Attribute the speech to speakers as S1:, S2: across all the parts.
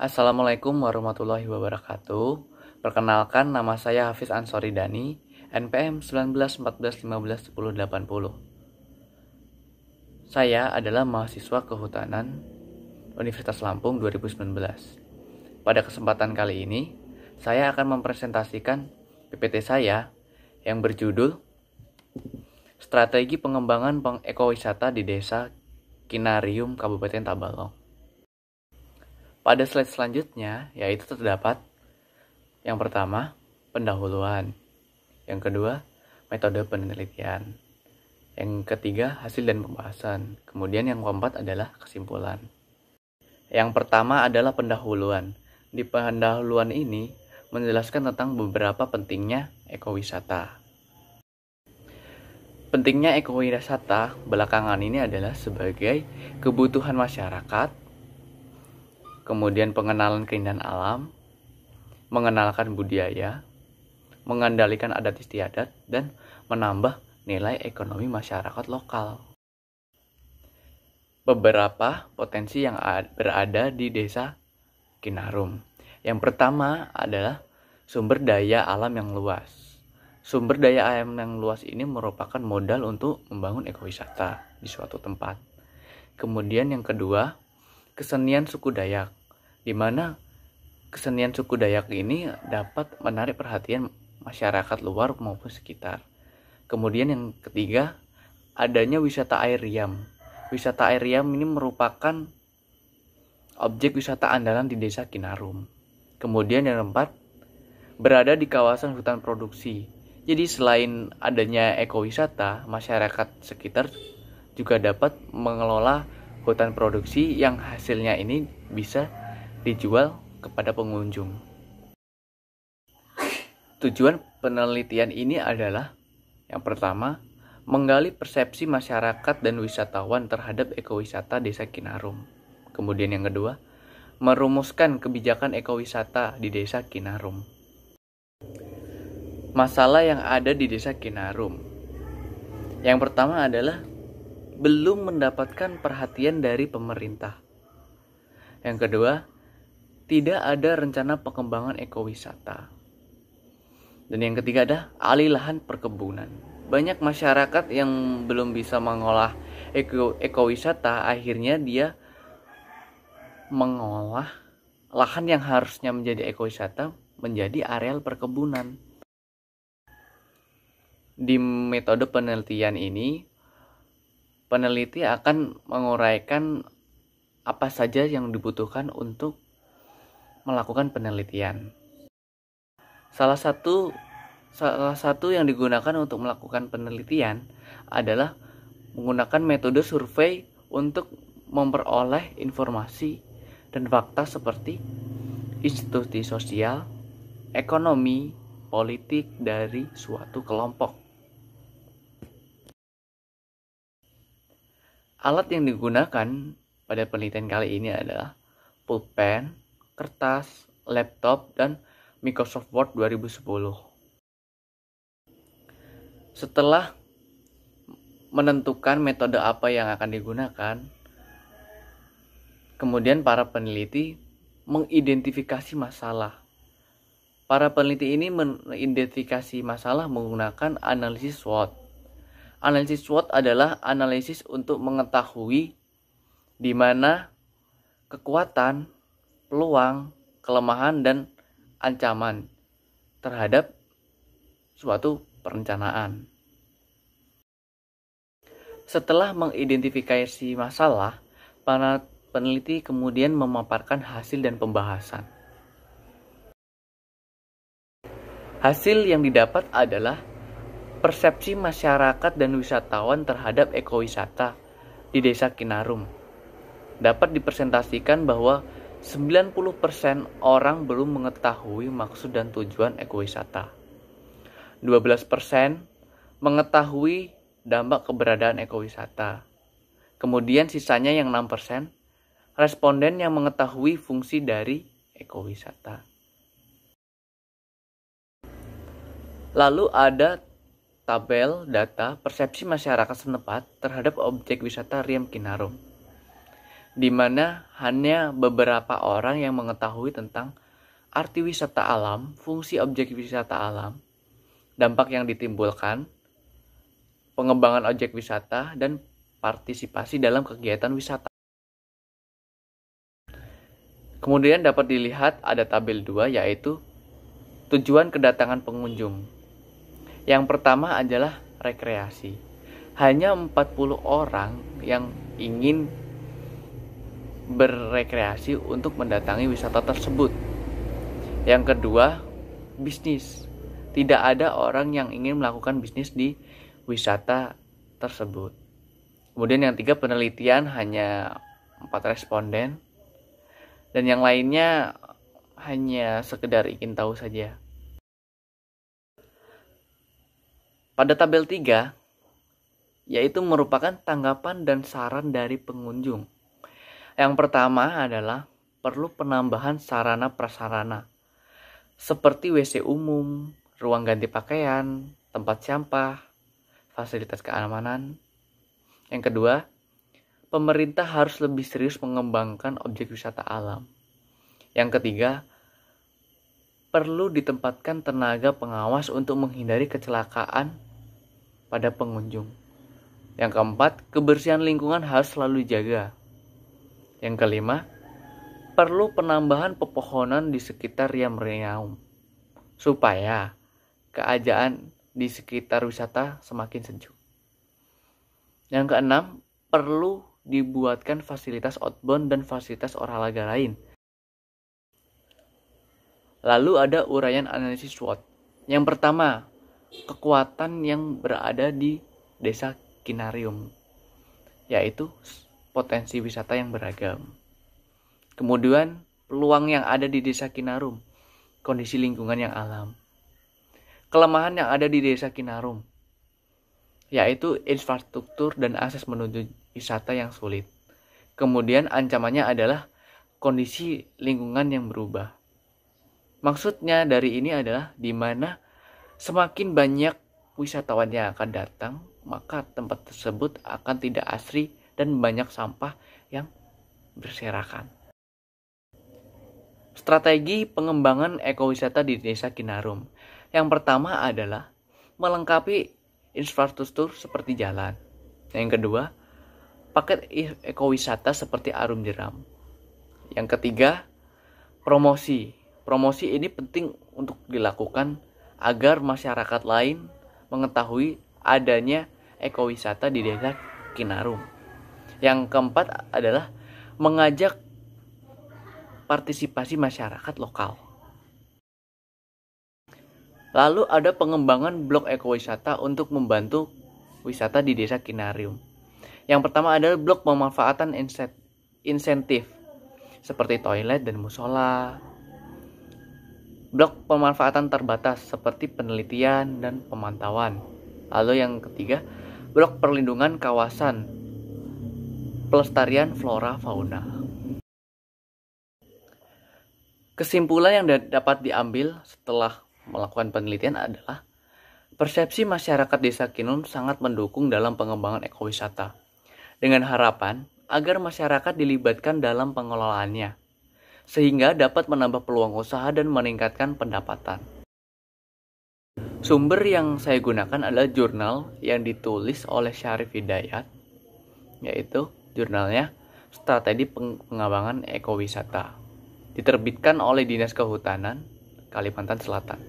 S1: Assalamualaikum warahmatullahi wabarakatuh. Perkenalkan, nama saya Hafiz Ansori Dani, NPM 1914151080. Saya adalah mahasiswa Kehutanan Universitas Lampung 2019. Pada kesempatan kali ini, saya akan mempresentasikan PPT saya yang berjudul Strategi Pengembangan Ekowisata di Desa Kinarium, Kabupaten Tabalong. Pada slide selanjutnya, yaitu terdapat yang pertama, pendahuluan. Yang kedua, metode penelitian. Yang ketiga, hasil dan pembahasan. Kemudian yang keempat adalah kesimpulan. Yang pertama adalah pendahuluan. Di pendahuluan ini menjelaskan tentang beberapa pentingnya ekowisata. Pentingnya ekowisata belakangan ini adalah sebagai kebutuhan masyarakat, kemudian pengenalan keindahan alam, mengenalkan budaya, mengendalikan adat istiadat, dan menambah nilai ekonomi masyarakat lokal. Beberapa potensi yang berada di Desa Kinarum. Yang pertama adalah sumber daya alam yang luas. Sumber daya alam yang luas ini merupakan modal untuk membangun ekowisata di suatu tempat. Kemudian yang kedua, kesenian suku Dayak, di mana kesenian suku Dayak ini dapat menarik perhatian masyarakat luar maupun sekitar. Kemudian yang ketiga, adanya wisata air riam. Wisata air riam ini merupakan objek wisata andalan di Desa Kinarum. Kemudian yang keempat, berada di kawasan hutan produksi. Jadi selain adanya ekowisata, masyarakat sekitar juga dapat mengelola hutan produksi yang hasilnya ini bisa dijual kepada pengunjung. Tujuan penelitian ini adalah yang pertama, menggali persepsi masyarakat dan wisatawan terhadap ekowisata Desa Kinarum. Kemudian yang kedua, merumuskan kebijakan ekowisata di Desa Kinarum. Masalah yang ada di Desa Kinarum. Yang pertama adalah belum mendapatkan perhatian dari pemerintah. Yang kedua, tidak ada rencana pengembangan ekowisata. Dan yang ketiga adalah alih lahan perkebunan. Banyak masyarakat yang belum bisa mengolah ekowisata, akhirnya dia mengolah lahan yang harusnya menjadi ekowisata menjadi areal perkebunan. Di metode penelitian ini, peneliti akan menguraikan apa saja yang dibutuhkan untuk melakukan penelitian. Salah satu yang digunakan untuk melakukan penelitian adalah menggunakan metode survei untuk memperoleh informasi dan fakta seperti institusi sosial, ekonomi, politik dari suatu kelompok. Alat yang digunakan pada penelitian kali ini adalah pulpen, kertas, laptop, dan Microsoft Word 2010. Setelah menentukan metode apa yang akan digunakan, kemudian para peneliti mengidentifikasi masalah. Para peneliti ini mengidentifikasi masalah menggunakan analisis SWOT. Analisis SWOT adalah analisis untuk mengetahui di mana kekuatan, peluang, kelemahan, dan ancaman terhadap suatu perencanaan. Setelah mengidentifikasi masalah, para peneliti kemudian memaparkan hasil dan pembahasan. Hasil yang didapat adalah persepsi masyarakat dan wisatawan terhadap ekowisata di Desa Kinarum. Dapat dipresentasikan bahwa 90% orang belum mengetahui maksud dan tujuan ekowisata. 12% mengetahui dampak keberadaan ekowisata. Kemudian sisanya yang 6% responden yang mengetahui fungsi dari ekowisata. Lalu ada tabel data persepsi masyarakat setempat terhadap objek wisata Riam Kinarum. di mana hanya beberapa orang yang mengetahui tentang arti wisata alam, fungsi objek wisata alam, dampak yang ditimbulkan, pengembangan objek wisata, dan partisipasi dalam kegiatan wisata. Kemudian dapat dilihat ada tabel 2, yaitu tujuan kedatangan pengunjung. Yang pertama adalah rekreasi. Hanya 40 orang yang ingin berrekreasi untuk mendatangi wisata tersebut. Yang kedua, bisnis. Tidak ada orang yang ingin melakukan bisnis di wisata tersebut. Kemudian yang tiga, penelitian, hanya 4 responden. Dan yang lainnya hanya sekedar ingin tahu saja. Pada tabel 3, yaitu merupakan tanggapan dan saran dari pengunjung. Yang pertama adalah perlu penambahan sarana prasarana, seperti WC umum, ruang ganti pakaian, tempat sampah, fasilitas keamanan. Yang kedua, pemerintah harus lebih serius mengembangkan objek wisata alam. Yang ketiga, perlu ditempatkan tenaga pengawas untuk menghindari kecelakaan pada pengunjung. Yang keempat, kebersihan lingkungan harus selalu dijaga. Yang kelima, perlu penambahan pepohonan di sekitar riam Riau supaya keadaan di sekitar wisata semakin sejuk. Yang keenam, perlu dibuatkan fasilitas outbound dan fasilitas olahraga lain. Lalu ada uraian analisis SWOT. Yang pertama, kekuatan yang berada di Desa Kinarium, yaitu potensi wisata yang beragam. Kemudian peluang yang ada di Desa Kinarum, kondisi lingkungan yang alam. Kelemahan yang ada di Desa Kinarum, yaitu infrastruktur dan akses menuju wisata yang sulit. Kemudian ancamannya adalah kondisi lingkungan yang berubah. Maksudnya dari ini adalah di mana semakin banyak wisatawan yang akan datang, maka tempat tersebut akan tidak asri dan banyak sampah yang berserakan. Strategi pengembangan ekowisata di Desa Kinarum. Yang pertama adalah melengkapi infrastruktur seperti jalan. Yang kedua, paket ekowisata seperti Arum Jeram. Yang ketiga, promosi. Promosi ini penting untuk dilakukan agar masyarakat lain mengetahui adanya ekowisata di Desa Kinarum. Yang keempat adalah mengajak partisipasi masyarakat lokal. Lalu ada pengembangan blok ekowisata untuk membantu wisata di Desa Kinarium. Yang pertama adalah blok pemanfaatan insentif seperti toilet dan musola. Blok pemanfaatan terbatas seperti penelitian dan pemantauan. Lalu yang ketiga, blok perlindungan kawasan pelestarian flora fauna. Kesimpulan yang dapat diambil setelah melakukan penelitian adalah persepsi masyarakat Desa Kinarium sangat mendukung dalam pengembangan ekowisata, dengan harapan agar masyarakat dilibatkan dalam pengelolaannya, sehingga dapat menambah peluang usaha dan meningkatkan pendapatan. Sumber yang saya gunakan adalah jurnal yang ditulis oleh Syarif Hidayat, yaitu jurnalnya Strategi Pengembangan Ekowisata, diterbitkan oleh Dinas Kehutanan Kalimantan Selatan.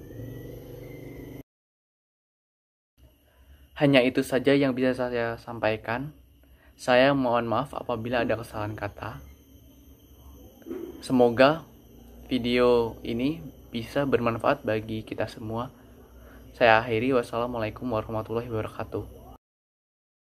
S1: Hanya itu saja yang bisa saya sampaikan. Saya mohon maaf apabila ada kesalahan kata. Semoga video ini bisa bermanfaat bagi kita semua. Saya akhiri, wassalamualaikum warahmatullahi wabarakatuh.